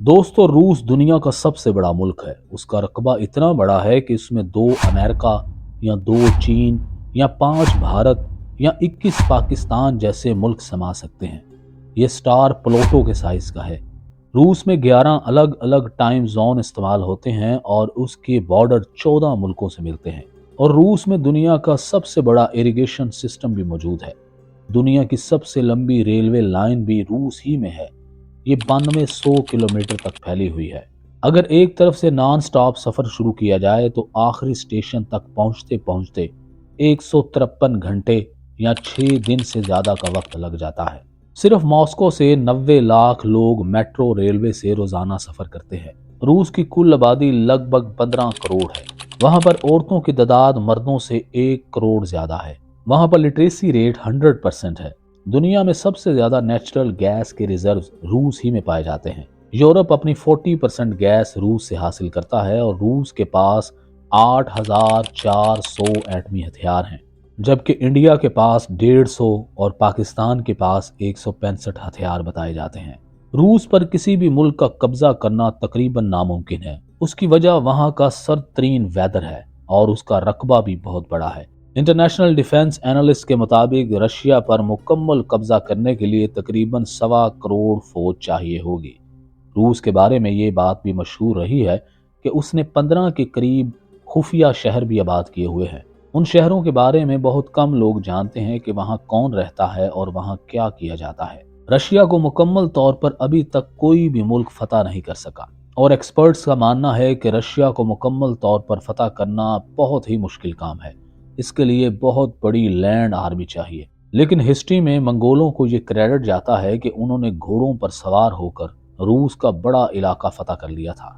दोस्तों, रूस दुनिया का सबसे बड़ा मुल्क है। उसका रकबा इतना बड़ा है कि इसमें 2 अमेरिका या 2 चीन या 5 भारत या 21 पाकिस्तान जैसे मुल्क समा सकते हैं। ये स्टार प्लूटो के साइज का है। रूस में 11 अलग अलग टाइम जोन इस्तेमाल होते हैं और उसके बॉर्डर 14 मुल्कों से मिलते हैं। और रूस में दुनिया का सबसे बड़ा इरिगेशन सिस्टम भी मौजूद है। दुनिया की सबसे लंबी रेलवे लाइन भी रूस ही में है। ये 9200 किलोमीटर तक फैली हुई है। अगर एक तरफ से नॉन स्टॉप सफर शुरू किया जाए तो आखिरी स्टेशन तक पहुंचते पहुंचते 153 घंटे या 6 दिन से ज्यादा का वक्त लग जाता है। सिर्फ मॉस्को से 90 लाख लोग मेट्रो रेलवे से रोजाना सफर करते हैं। रूस की कुल आबादी लगभग 15 करोड़ है। वहां पर औरतों की तादाद मर्दों से 1 करोड़ ज्यादा है। वहां पर लिटरेसी रेट 100% है। दुनिया में सबसे ज्यादा नेचुरल गैस के रिजर्व रूस ही में पाए जाते हैं। यूरोप अपनी 40% गैस रूस से हासिल करता है और रूस के पास 8400 एटमी हथियार हैं, जबकि इंडिया के पास 150 और पाकिस्तान के पास 165 हथियार बताए जाते हैं। रूस पर किसी भी मुल्क का कब्जा करना तकरीबन नामुमकिन है। उसकी वजह वहां का सर्द तरीन वेदर है और उसका रकबा भी बहुत बड़ा है। इंटरनेशनल डिफेंस एनालिस्ट के मुताबिक रशिया पर मुकम्मल कब्जा करने के लिए तकरीबन 1.25 करोड़ फौज चाहिए होगी। रूस के बारे में ये बात भी मशहूर रही है कि उसने 15 के करीब खुफिया शहर भी आबाद किए हुए हैं। उन शहरों के बारे में बहुत कम लोग जानते हैं कि वहाँ कौन रहता है और वहाँ क्या किया जाता है। रशिया को मुकम्मल तौर पर अभी तक कोई भी मुल्क फतह नहीं कर सका और एक्सपर्ट्स का मानना है कि रशिया को मुकम्मल तौर पर फतह करना बहुत ही मुश्किल काम है। इसके लिए बहुत बड़ी लैंड आर्मी चाहिए। लेकिन हिस्ट्री में मंगोलों को ये क्रेडिट जाता है कि उन्होंने घोड़ों पर सवार होकर रूस का बड़ा इलाका फतह कर लिया था।